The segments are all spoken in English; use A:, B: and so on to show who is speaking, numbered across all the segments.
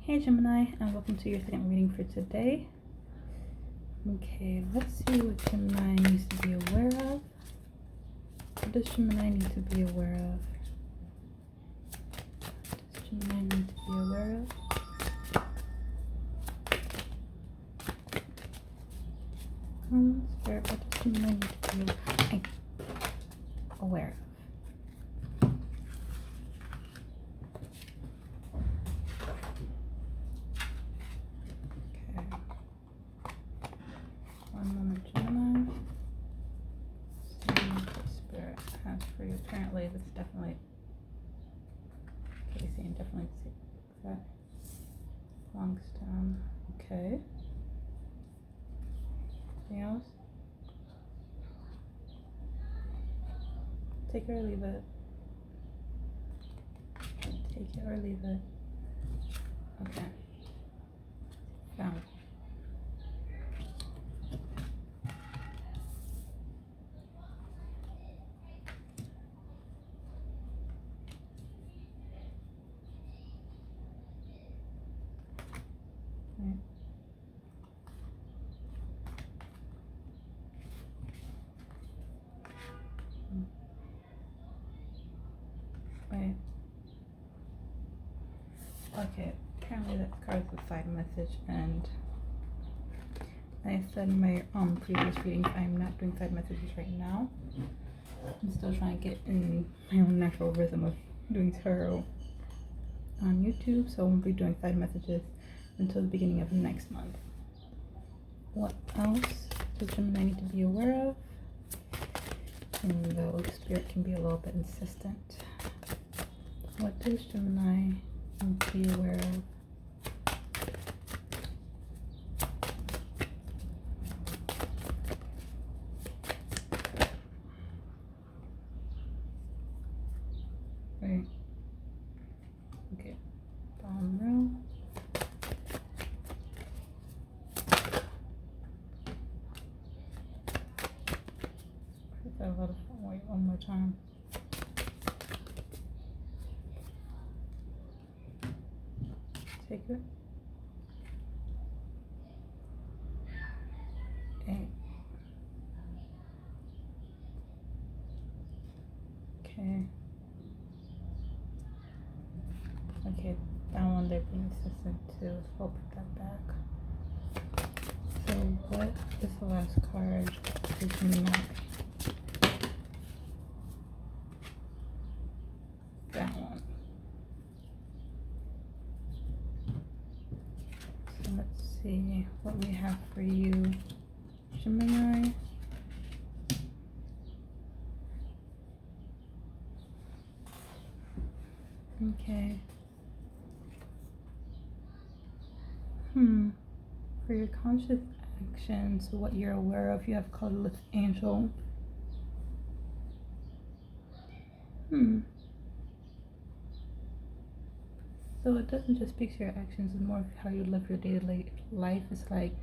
A: Hey Gemini, and welcome to your second reading for today. Okay, let's see what Gemini needs to be aware of. What does Gemini need to be aware of? What does Gemini need to be aware of? Spirit, what does Gemini need to be aware of? One moment, Gemini. See what Spirit has for you. Apparently, this is definitely Casey and definitely that Longstone. Okay. Anything else? Take it or leave it. Take it or leave it. Okay. Found it. Right. Okay, apparently that card is a side message, and I said in my previous readings I'm not doing side messages right now. I'm still trying to get in my own natural rhythm of doing tarot on YouTube, so I won't be doing side messages until the beginning of next month. What else does Gemini need to be aware of? Even though Spirit can be a little bit insistent. What does Gemini need to be aware of? Right. Okay. Bottom row. Wait one more time. Take it. Okay. Okay, that one they're being insistent too. So I'll put that back. So what is the last card? Is not that one. So let's see what we have for you, Gemini. Okay. For your conscious actions, what you're aware of, you have Colorless Angel. So it doesn't just speak to your actions, it's more of how you live your daily life. It's like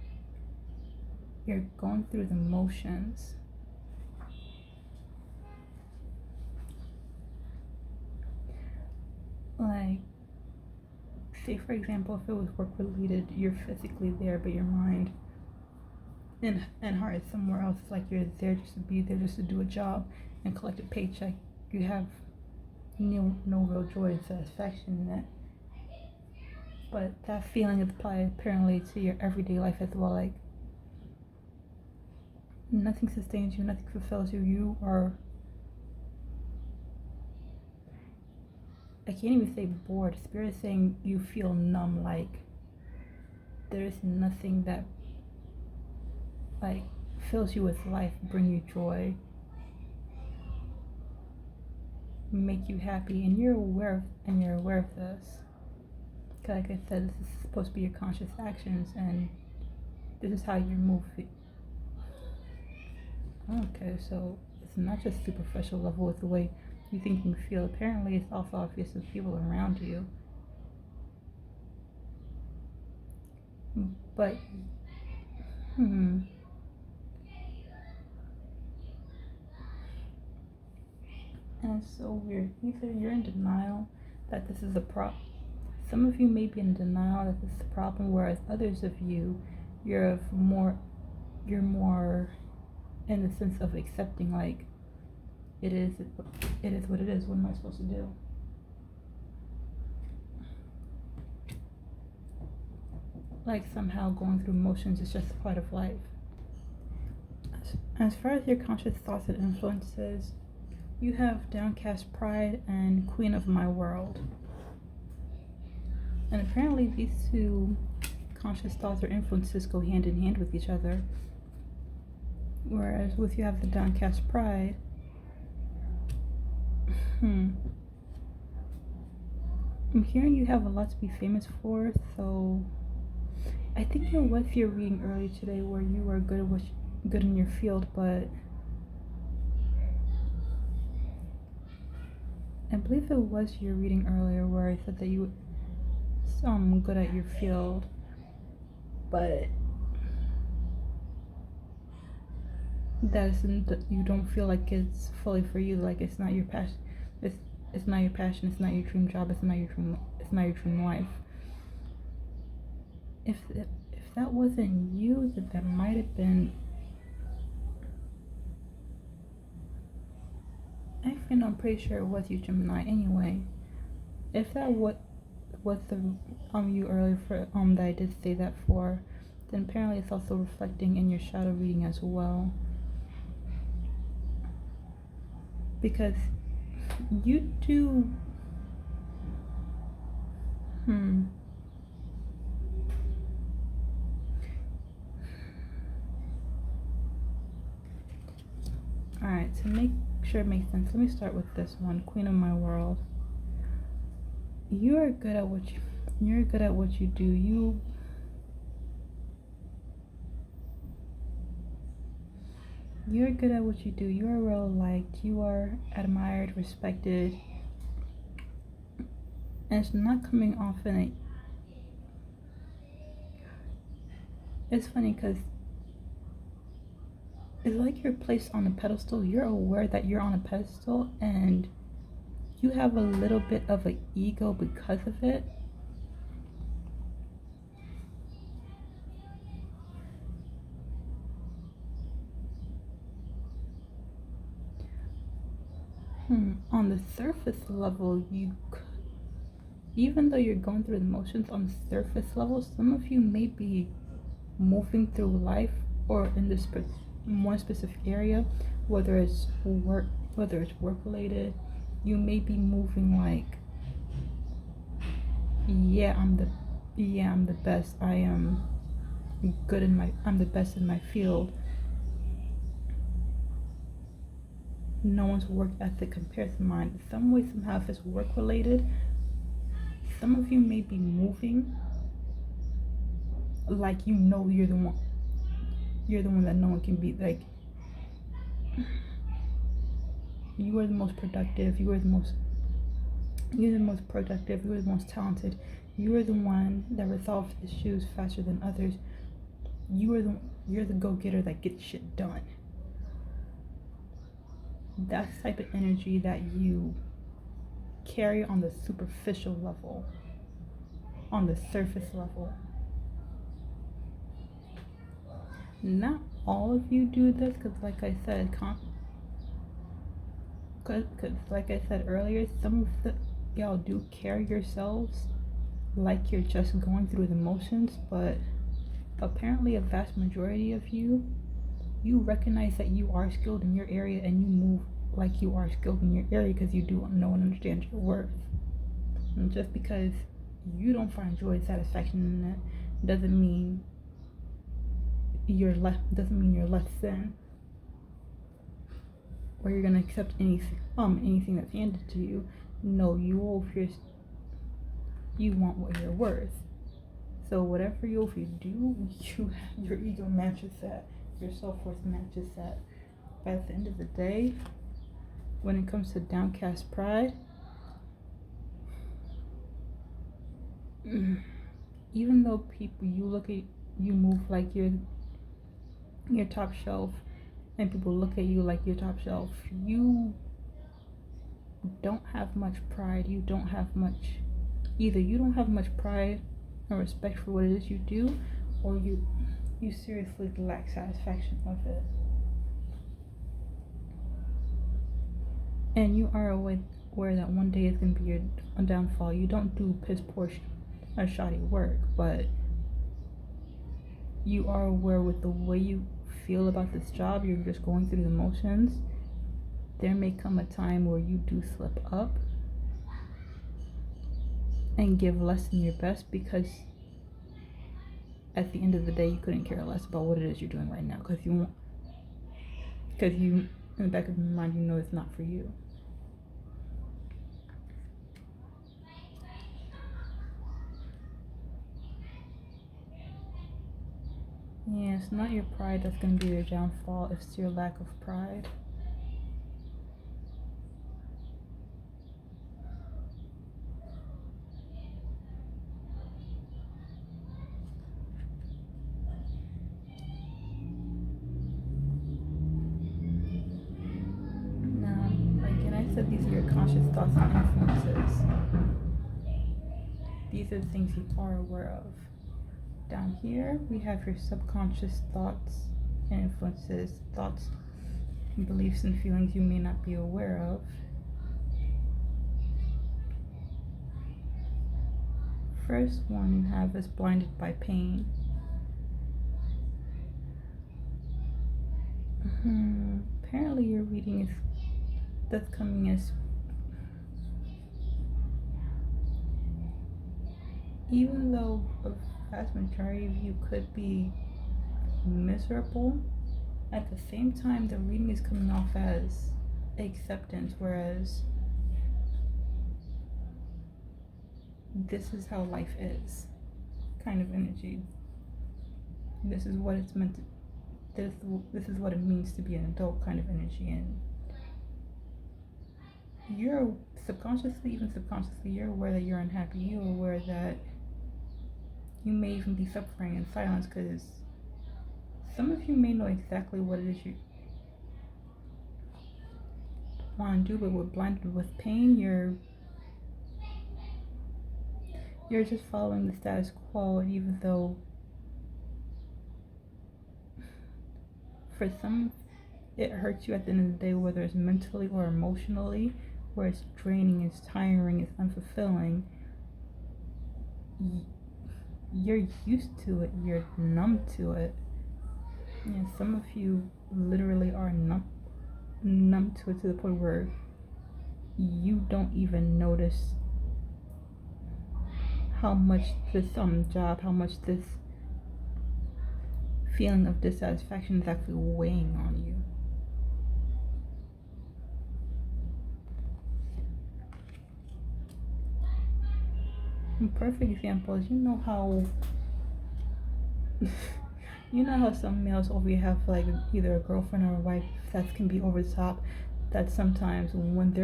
A: you're going through the motions. Like, say for example, if it was work related, you're physically there, but your mind and heart is somewhere else. Like you're there just to be there, just to do a job and collect a paycheck. You have no real joy and satisfaction in that. But that feeling is applied apparently to your everyday life as well. Like nothing sustains you, nothing fulfills you. You are, I can't even say bored. Spirit is saying you feel numb, like there's nothing that like fills you with life, bring you joy, make you happy, and you're aware of this. Like I said, this is supposed to be your conscious actions, and this is how you move it. Okay, so it's not just superficial level with the way you think and feel. Apparently, it's also obvious to people around you. But, and it's so weird. Either you're in denial that this is a Some of you may be in denial that this is the problem, whereas others of you, you're more in the sense of accepting, like, it is what it is. What am I supposed to do? Like, somehow going through emotions is just a part of life. As far as your conscious thoughts and influences, you have downcast pride and queen of my world. And apparently these two conscious thoughts or influences go hand in hand with each other. Whereas with you have the downcast pride, I'm hearing you have a lot to be famous for, so I think it was your reading earlier today where you were good in your field, but I believe it was your reading earlier where I said that you were good at your field, but you don't feel like it's fully for you, like it's not your passion. It's not your passion. It's not your dream job. It's not your dream life. If that wasn't you, then that might have been. Actually, no, I'm pretty sure it was you, Gemini. Anyway, if that was the you earlier for that I did say that for, then apparently it's also reflecting in your shadow reading as well. Because you do Alright, to make sure it makes sense, let me start with this one, Queen of My World. You're good at what you do. You're good at what you do. You are well liked. You are admired, respected. And it's not coming off in a... It's funny because it's like you're placed on a pedestal. You're aware that you're on a pedestal and you have a little bit of an ego because of it. On the surface level, even though you're going through the motions on the surface level, some of you may be moving through life or in this more specific area, whether it's work related, you may be moving like, I'm the best. I'm the best in my field. No one's work ethic compares to mine. Some way, somehow, if it's work related, some of you may be moving like you're the one. You're the one that no one can beat. Like, you are the most productive. You are the most productive. You are the most talented. You are the one that resolves issues faster than others. You're the go-getter that gets shit done. That's the type of energy that you carry on the superficial level, on the surface level. Not all of you do this, because like I said earlier, some of y'all do carry yourselves like you're just going through the motions, but apparently a vast majority of you recognize that you are skilled in your area and you move like you are skilled in your area because you do know and understand your worth. And just because you don't find joy and satisfaction in it doesn't mean you're less than, or you're gonna accept anything that's handed to you. No, you want what you're worth. So whatever you do, your ego matches that. Your self-worth matches that. But at the end of the day, when it comes to downcast pride, even though you move like you're top shelf, and people look at you like you're top shelf, you don't have much pride. You don't have much Either you don't have much pride and respect for what it is you do, or you seriously lack satisfaction with it. And you are aware that one day is going to be your downfall. You don't do piss poor or shoddy work, but you are aware with the way you feel about this job, you're just going through the motions. There may come a time where you do slip up and give less than your best, because at the end of the day you couldn't care less about what it is you're doing right now, because you in the back of your mind you know it's not for you. Yeah, it's not your pride that's going to be your downfall, it's your lack of pride. Now, again, I said these are your conscious thoughts and influences. These are the things you are aware of. Down here, we have your subconscious thoughts and influences, thoughts, beliefs, and feelings you may not be aware of. First one you have is blinded by pain. Apparently your reading that's coming as, even though a vast majority of you could be miserable, at the same time the reading is coming off as acceptance, whereas this is how life is kind of energy. This is what it's meant to, this is what it means to be an adult kind of energy. And you're subconsciously, even subconsciously, you're aware that you're unhappy. You're aware that you may even be suffering in silence, because some of you may know exactly what it is you want to do, but with blinded with pain, you're just following the status quo. Even though for some it hurts you at the end of the day, whether it's mentally or emotionally, where it's draining, it's tiring, it's unfulfilling, you're used to it, you're numb to it. And some of you literally are numb to it, to the point where you don't even notice how much this job, how much this feeling of dissatisfaction is actually weighing on you. A perfect example is, you know how some males over here have like either a girlfriend or a wife that can be over the top, that sometimes when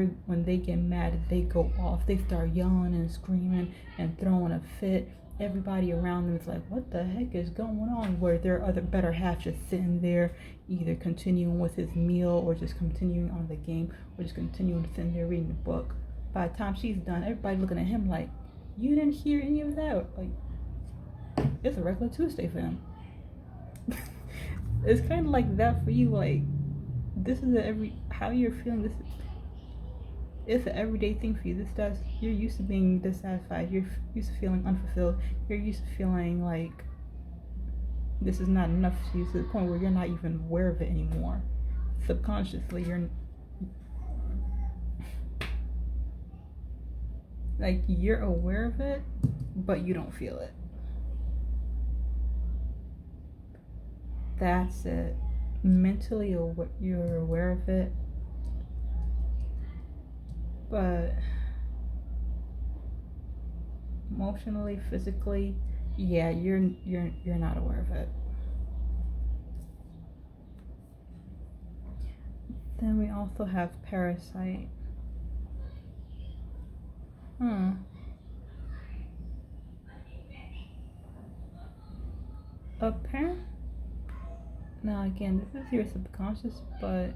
A: they get mad, they go off, they start yelling and screaming and throwing a fit. Everybody around them is like, what the heck is going on? Where their other better half just sitting there, either continuing with his meal or just continuing on the game, or just continuing to sit there reading the book. By the time she's done, everybody looking at him like, you didn't hear any of that. Like, it's a regular Tuesday for him. It's kind of like that for you. Like, this is how you're feeling. It's an everyday thing for you. You're used to being dissatisfied. You're used to feeling unfulfilled. You're used to feeling like this is not enough to you, to the point where you're not even aware of it anymore. Subconsciously, you're aware of it, but you don't feel it. That's it. Mentally, you're aware of it, but emotionally, physically, yeah, you're not aware of it. Then we also have parasite. Apparently, now again, this is your subconscious, but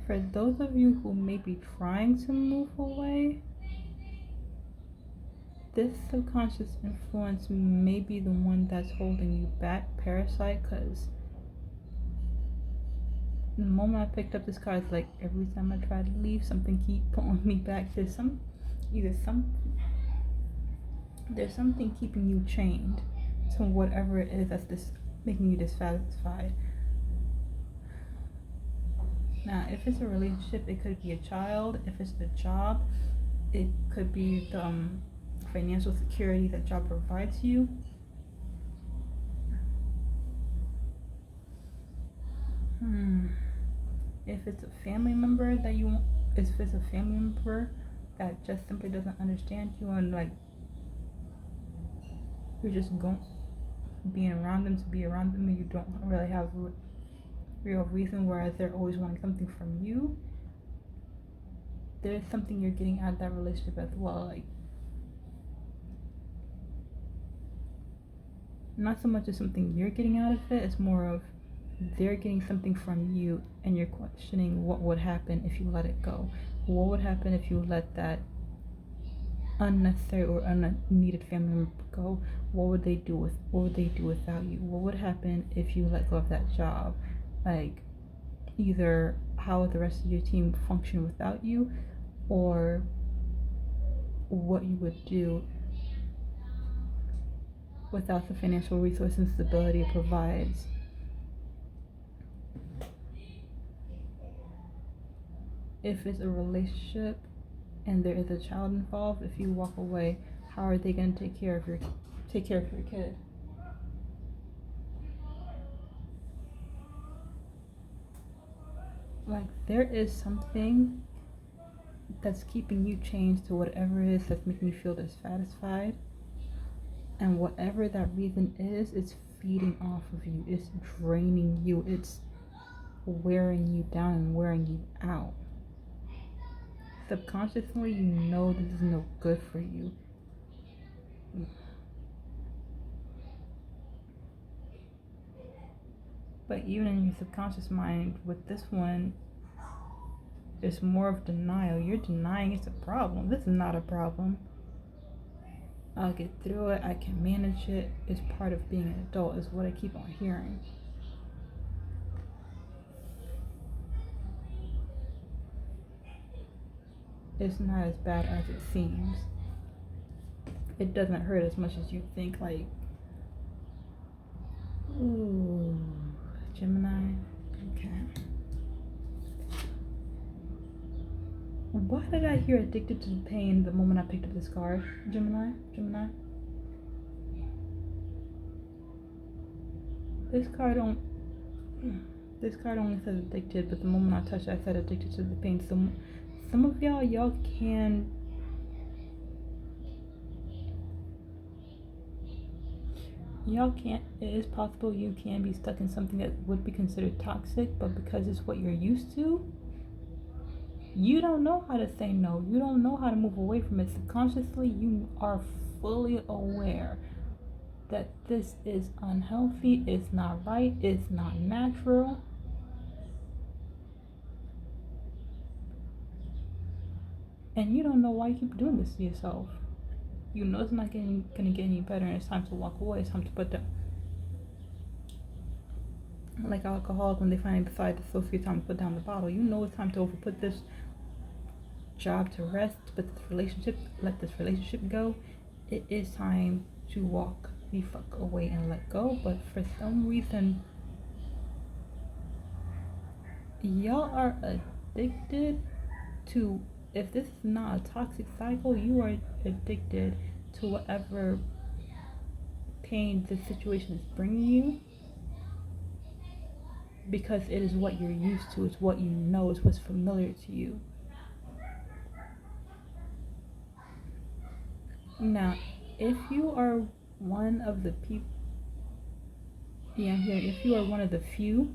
A: for those of you who may be trying to move away, this subconscious influence may be the one that's holding you back, parasite, because the moment I picked up this card, it's like every time I try to leave, something keep pulling me back. There's something keeping you chained to whatever it is that's making you dissatisfied. Now, if it's a relationship, it could be a child. If it's a job, it could be the financial security that job provides you. If it's a family member if it's a family member that just simply doesn't understand you and like you're just being around them to be around them and you don't really have real reason, whereas they're always wanting something from you, there's something you're getting out of that relationship as well. Like, not so much as something you're getting out of it, it's more of they're getting something from you and you're questioning what would happen if you let it go. What would happen if you let that unnecessary or unneeded family member go? What would they do without you? What would happen if you let go of that job? Like, either how would the rest of your team function without you, or what you would do without the financial resources and stability it provides. If it's a relationship and there is a child involved, if you walk away, how are they going to take care of your kid? Like, there is something that's keeping you chained to whatever it is that's making you feel dissatisfied, and whatever that reason is, it's feeding off of you, it's draining you, it's wearing you down and wearing you out. Subconsciously, you know this is no good for you. But even in your subconscious mind, with this one, it's more of denial. You're denying it's a problem. This is not a problem. I'll get through it. I can manage it. It's part of being an adult, is what I keep on hearing. It's not as bad as it seems. It doesn't hurt as much as you think. Like, ooh, Gemini. Okay. Why did I hear addicted to the pain the moment I picked up this card? Gemini? This card only says addicted, but the moment I touched it, I said addicted to the pain. Some of y'all can it is possible you can be stuck in something that would be considered toxic, but because it's what you're used to, you don't know how to say no. You don't know how to move away from it. Subconsciously, you are fully aware that this is unhealthy, it's not right, it's not natural. And you don't know why you keep doing this to yourself. You know it's not gonna get any better, and it's time to walk away. It's time to put down. Like alcoholics, when they finally decide it's so time to put down the bottle, you know it's time to put this job to rest, let this relationship go. It is time to walk the fuck away and let go. But for some reason, y'all are addicted to, if this is not a toxic cycle, you are addicted to whatever pain this situation is bringing you, because it is what you're used to, it's what you know, it's what's familiar to you. Now, if you are one of the people, if you are one of the few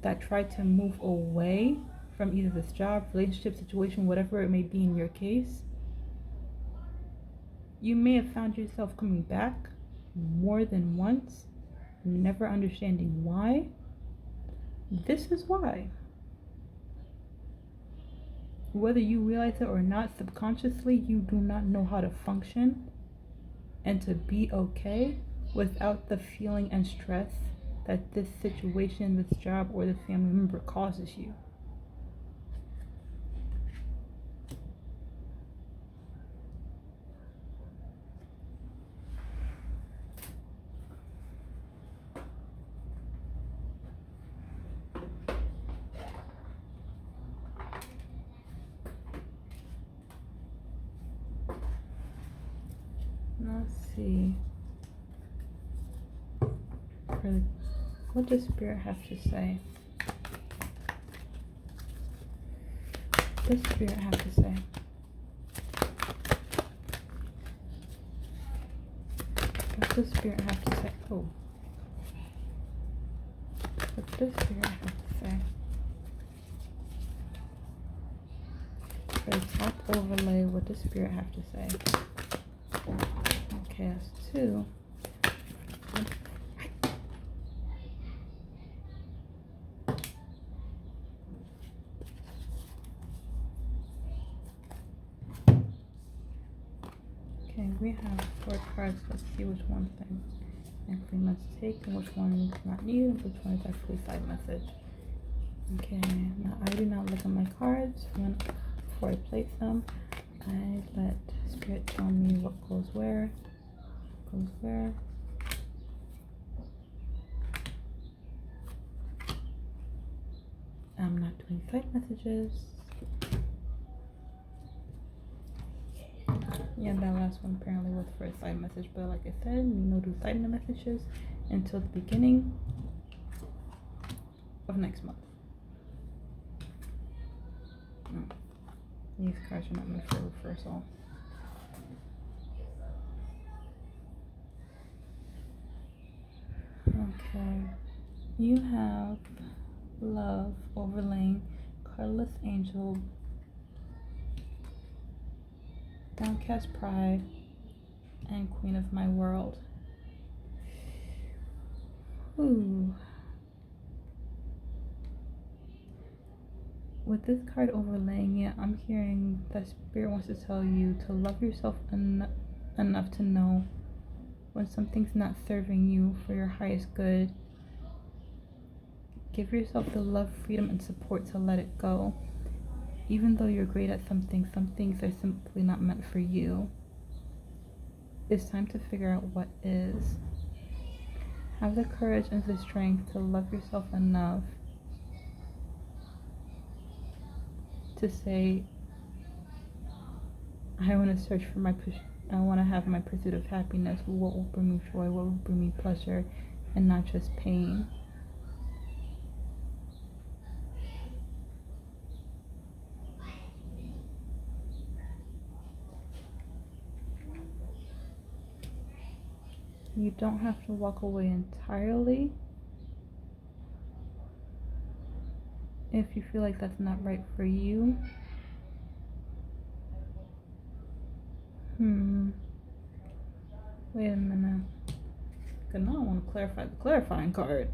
A: that try to move away from either this job, relationship, situation, whatever it may be in your case, you may have found yourself coming back more than once, never understanding why. This is why. Whether you realize it or not, subconsciously, you do not know how to function and to be okay without the feeling and stress that this situation, this job, or the family member causes you. Let's see. What does Spirit have to say? What does Spirit have to say? What does Spirit have to say? Oh. What does Spirit have to say? For the top overlay, what does Spirit have to say? Okay, that's 2. Okay, we have 4 cards. Let's see which one thing actually must take and which one is not needed, which one is actually side message. Okay, now I do not look at my cards before I place them. I let Spirit tell me what goes where. I'm not doing side messages. Yeah, that last one apparently was for a side message, but like I said, do side messages until the beginning of next month. No, these cards are not meant for reversal. Okay, you have Love overlaying Cardless Angel, Downcast Pride, and Queen of My World. Ooh. With this card overlaying it, I'm hearing that Spirit wants to tell you to love yourself enough to know when something's not serving you for your highest good. Give yourself the love, freedom, and support to let it go. Even though you're great at something, some things are simply not meant for you. It's time to figure out what is. Have the courage and the strength to love yourself enough to say, I want to search for I want to have my pursuit of happiness. What will bring me joy? What will bring me pleasure, and not just pain? You don't have to walk away entirely if you feel like that's not right for you. Wait a minute. Because now I want to clarify the clarifying card.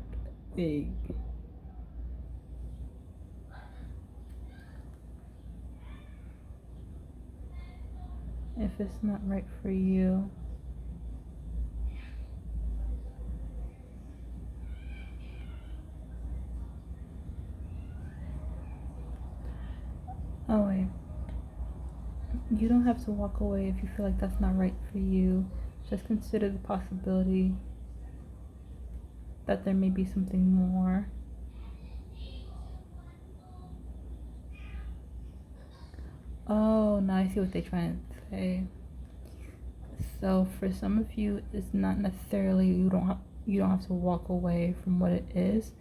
A: Big. If it's not right for you, oh wait, you don't have to walk away if you feel like that's not right for you. Just consider the possibility that there may be something more. Oh, now I see what they're trying to say. So for some of you, it's not necessarily you don't have to walk away from what it is.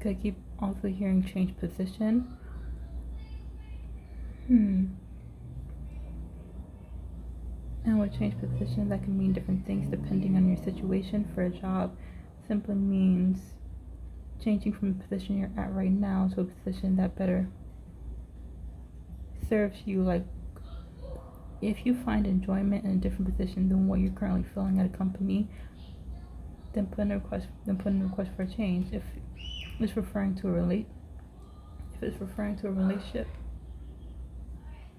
A: Cause I keep also hearing change position. And with change position, that can mean different things depending on your situation. For a job, simply means changing from the position you're at right now to a position that better serves you. Like, if you find enjoyment in a different position than what you're currently feeling at a company, then put in a request for a change. If it's referring to a relationship,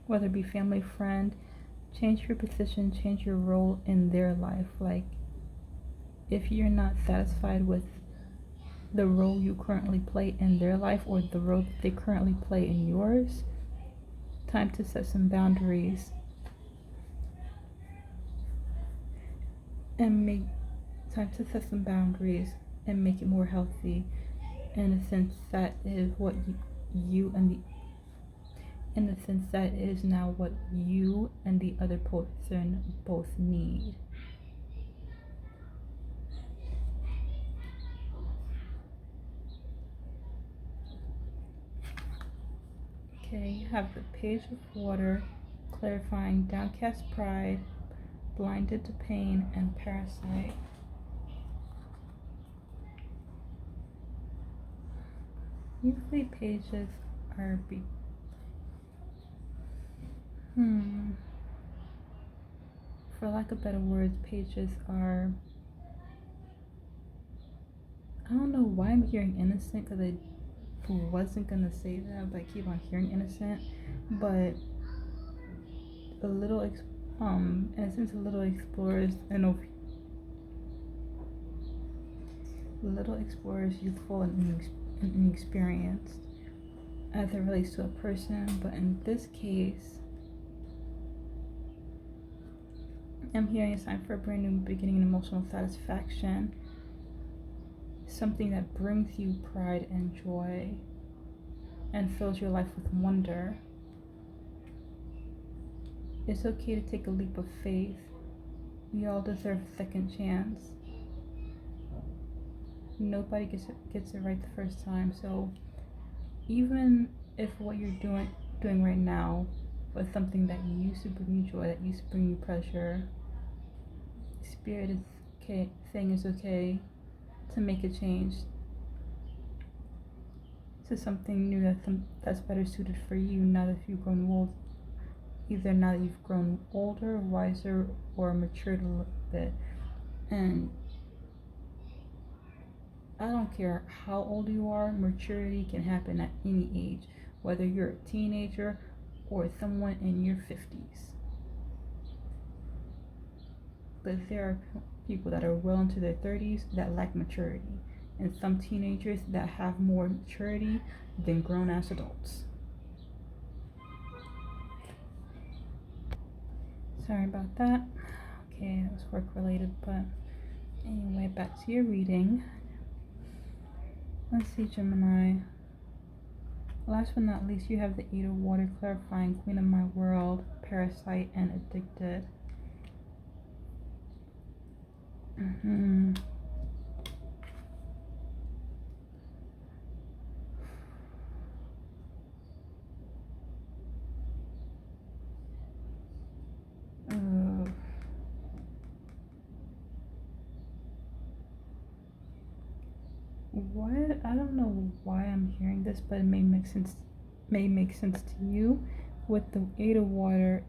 A: whether it be family, friend, Change your position, change your role in their life. Like, if you're not satisfied with the role you currently play in their life or the role that they currently play in yours, time to set some boundaries and make it more healthy. In a sense, that is what you and the in a sense that is now what you and the other person both need. Okay, you have the Page of Water, clarifying downcast pride, blinded to pain, and parasite. Usually pages are for lack of better words, pages are, I don't know why I'm hearing innocent, because I wasn't gonna say that, but I keep on hearing innocent. But a little in a sense, a little explorers youthful and inexperienced as it relates to a person. But in this case, I'm hearing a sign for a brand new beginning and emotional satisfaction, something that brings you pride and joy and fills your life with wonder. It's okay to take a leap of faith. We all deserve a second chance. Nobody gets it right the first time. So even if what you're doing right now was something that used to bring you joy, that used to bring you pleasure, Spirit is saying it's okay to make a change to something new that's better suited for you now that you've grown old. Either now that you've grown older, wiser, or matured a little bit. And I don't care how old you are, maturity can happen at any age, whether you're a teenager or someone in your 50s. But there are people that are well into their 30s that lack maturity, and some teenagers that have more maturity than grown-ass adults. Sorry about that. Okay, that was work related, but anyway, back to your reading. Let's see, Gemini. Last but not least, you have the Eight of Water, clarifying Queen of My World, parasite, and addicted. What? I don't know why I'm hearing this, but it may make sense to you. With the Eight of Water,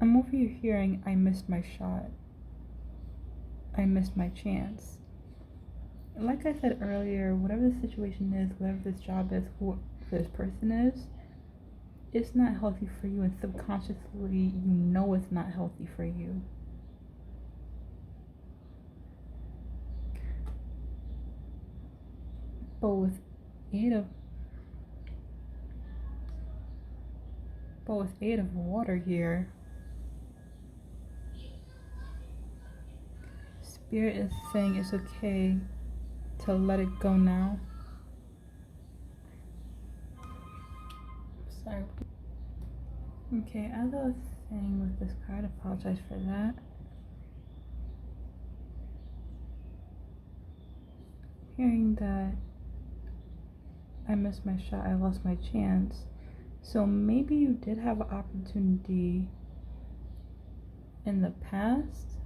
A: I'm over here hearing, I missed my shot. I missed my chance. Like I said earlier, whatever the situation is, whatever this job is, who this person is, it's not healthy for you, and subconsciously you know it's not healthy for you. But with Eight of Water here, Spirit is saying it's okay to let it go now. Sorry. Okay, as I was saying with this card, I apologize for that. Hearing that I missed my shot, I lost my chance. So maybe you did have an opportunity in the past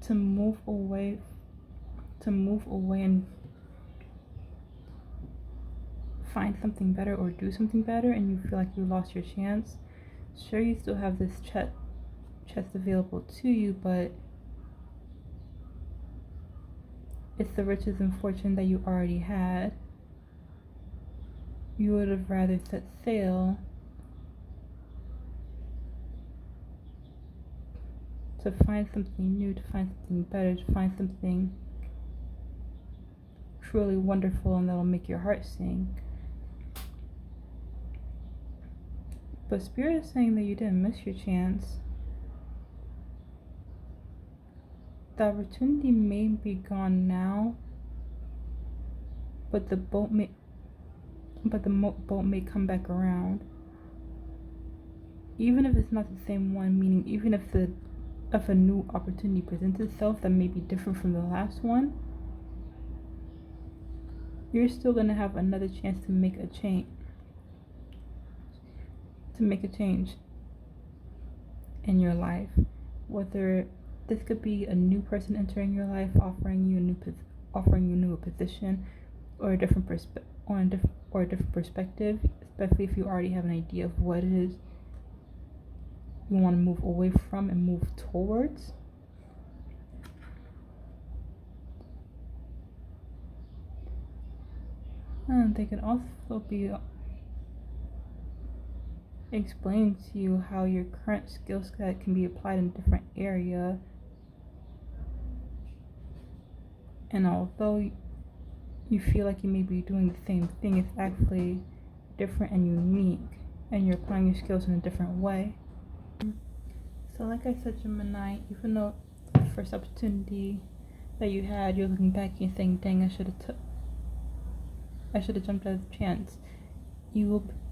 A: to move away and find something better or do something better, and you feel like you lost your chance. Sure, you still have this chest available to you, but it's the riches and fortune that you already had. you would have rather set sail to find something new, to find something better, to find something truly wonderful and that'll make your heart sing. But Spirit is saying that you didn't miss your chance. The opportunity may be gone now, but the boat may come back around. Even if it's not the same one, meaning even if a new opportunity presents itself that may be different from the last one, you're still gonna have another chance to make a change. In your life, whether this could be a new person entering your life, offering you a new position, or a different perspective, especially if you already have an idea of what it is you want to move away from and move towards. And they could also be explaining to you how your current skill set can be applied in a different area. And although you feel like you may be doing the same thing, it's actually different and unique, and you're applying your skills in a different way. So like I said, Gemini, even though the first opportunity that you had, you're looking back and you're saying, dang, I should have jumped at the chance.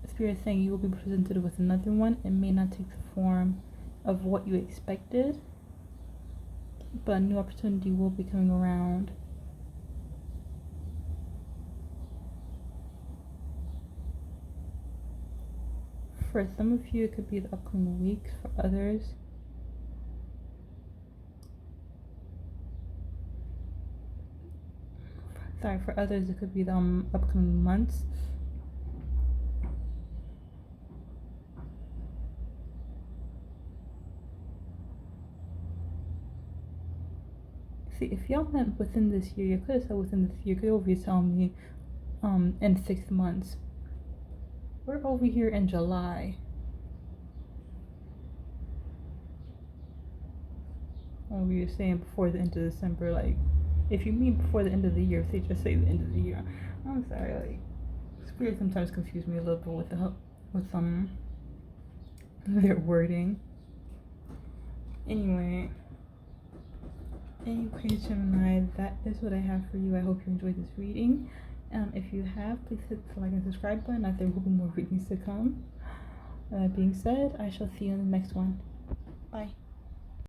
A: Spirit is saying you will be presented with another one. It may not take the form of what you expected, but a new opportunity will be coming around. For some of you, it could be the upcoming weeks. For others, it could be the upcoming months. See, if y'all meant within this year, you could have said within this year. You could over be telling me, in 6 months. We're over here in July. Or we were saying before the end of December, like, if you mean before the end of the year, say just say the end of the year. I'm sorry, like, Spirit sometimes confuse me a little bit with their wording. Anyway, Gemini, that is what I have for you. I hope you enjoyed this reading. If you have, please hit the like and subscribe button, as there will be more readings to come. That being said, I shall see you in the next one.